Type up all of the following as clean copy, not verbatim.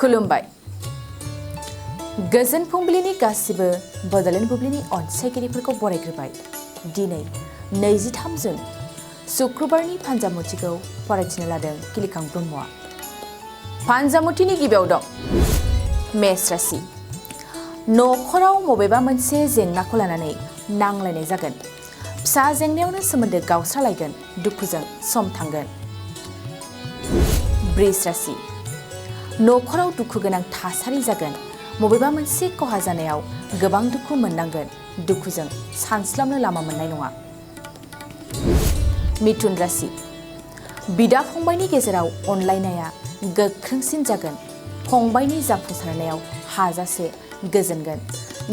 खुलुमबाय गोजोन फुंबिलिनि गासिबो बड'लेण्ड बुब्लिनि अनसायगिरिफोरखौ बरायग्रोबाय दिनै 23 जुन शुक्रबारनि फान्जामुथिखौ फरायथिनो लादों किलिखां ब्रह्मआ फान्जामुथिनि गिबियाव दं मेष राशि नखराव बबेबा मोनसे जेंनाखौ लानानै नांलायनाय जागोन फिसा जेंनायावनो सोमोन्दो गावस्रालायगोन दुखुजों सम थांगोन वृष राशि नखराव दुखु गोनां थासारि जागोन बबेबा मोनसे खहा जानायाव गोबां दुखु मोननांगोन दुखुजों सानस्लाबनो लामा मोननाय नङा मिथुन राशि बिदा फंबायनि गेजेराव अनलायनाया गोख्रोंसिन जागोन फंबायनि जाफुंसारनायाव हाजासे गोजोनगोन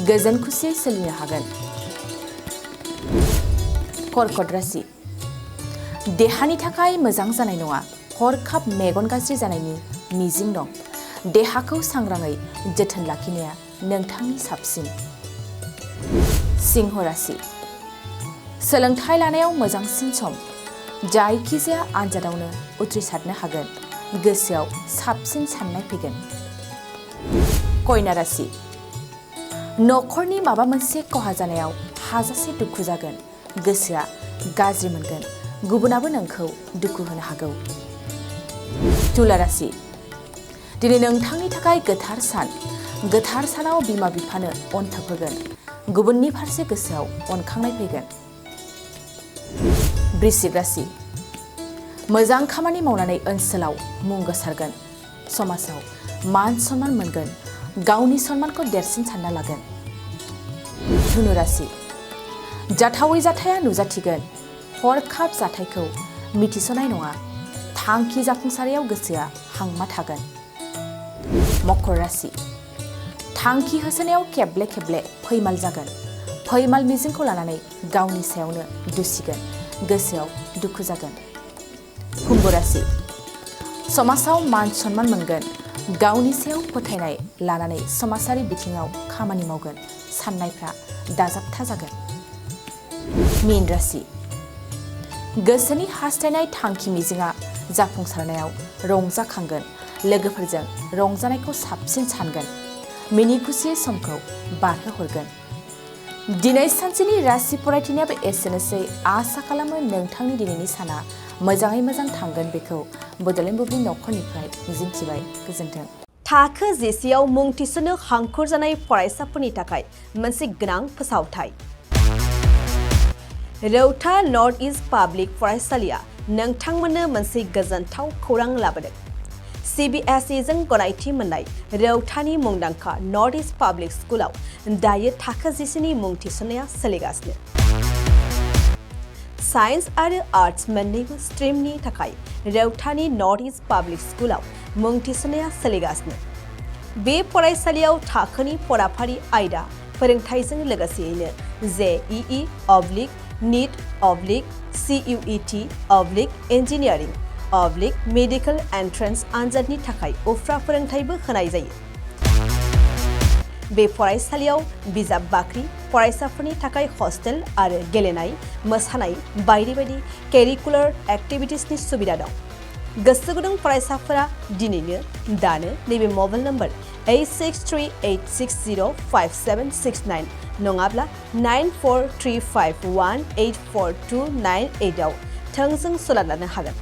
गोजोन खुसियै सोलिनो हागोन कर्कट राशि देहानि थाखाय मोजां जानाय नङा हरखाब मेगन गाज्रि जानायनि मिजिं दं देहाखौ सांग्राङै जोथोन लाखिनाया नोंथांनि साबसिन सिंह राशि सोलोंथाइ लानायाव मोजांसिन सम जायखिजाया आनजादावनो उथ्रिसारनो हागोन गोसोआव साबसिन साननाय फैगोन कन्या राशि नखरनि माबा मोनसे खहा जानायाव हाजासे दुखु जागोन गोसोआ गाज्रि मोनगोन गुबुनाबो नोंखौ दुखु होनो हागौ तुला राशि दिनै नोंथांनि थाखाय गोथार सानाव बिमा बिफानो अनथोब होगोन गुबुननि फारसे गोसोआव अनखांनाय फैगोन वृश्चिक राशि मोजां खामानि मावनानै ओनसोलाव मुं गोसारगोन समाजाव मान सन्मान मोनगोन गावनि सन्मानखौ देरसिन सानना लागोन धनु राशि जाथावै जाथाया नुजाथिगोन हरखाब जाथायखौ मिथिस'नाय नङा थांखि जाफुंसारनायाव गोसोआ हांमा थागोन मकर राशि थांखि होसोनायाव खेबले खेबले फैमाल जागोन फैमाल मिजिंखौ लानानै गावनि सायावनो दुसिगोन गोसोआव दुखु जागोन कुम्भ राशि समाजाव मान सन्मान मोनगोन गावनि सायाव फोथायनाय लानानै समाजारि बिथिङाव खामानि मावगोन साननायफ्रा दाजाबथा जागोन मीन राशि गोसोनि हास्थायनाय थांखि मिजिंआ जाफुंसारनायाव रंजाखांगोन लोगोफोरजों रंजानायखौ साबसिन सानगोन मिनि खुसि समखौ बारहोहरगोन दिनै सानसेनि राशि फरायथिनायाबो एसेनोसै आसा खालामो नोंथांनि दिनैनि साना मोजाङै मोजां थांगोन बेखौ बड'लेण्ड बुब्लि नखरनिफ्राय मिजिंथिबाय गोजोन्थों थाखो जिसेआव मुं थिसननो हांखुर जानाय फरायसाफोरनि थाखाय मोनसे गोनां फोसावथाय रौता नर्थ इस्ट पाब्लिक फरायसालिया नोंथांमोननो मोनसे गोजोनथाव खौरां लाबोदों CBSE जों गनायथि मोननाय रौतानि मुंदांखा नर्थ इस्ट पाब्लिक स्कुलाव दायो थाखो जिसेनि मुं थिसननाया सोलिगासिनो साइन्स आरो आर्ट्स मोन्नैबो स्ट्रिमनि थाखाय रौतानि नर्थ इस्ट पाब्लिक स्कुलाव मुं थिसननाया सोलिगासिनो बे फरायसालियाव थाखोनि फराफारि आयदा फोरोंथायजों लोगोसेयैनो JEE NEET CUET engineering medical entrance आनजादनि थाखाय उफ्रा फोरोंथायबो होनाय जायो बे फरायसालियाव बिजाब बाख्रि फरायसाफोरनि थाखाय हस्टेल आरो गेलेनाय मोसानाय बायदि बायदि केरिकुलार एक्टिभिटिसनि सुबिदा दं गोसो गुदुं फरायसाफोरा दिनैनो दानो नैबे मबाइल नम्बर 8638605769 नङाब्ला 9435184298 आव थोंजों सोलोंनो हागोन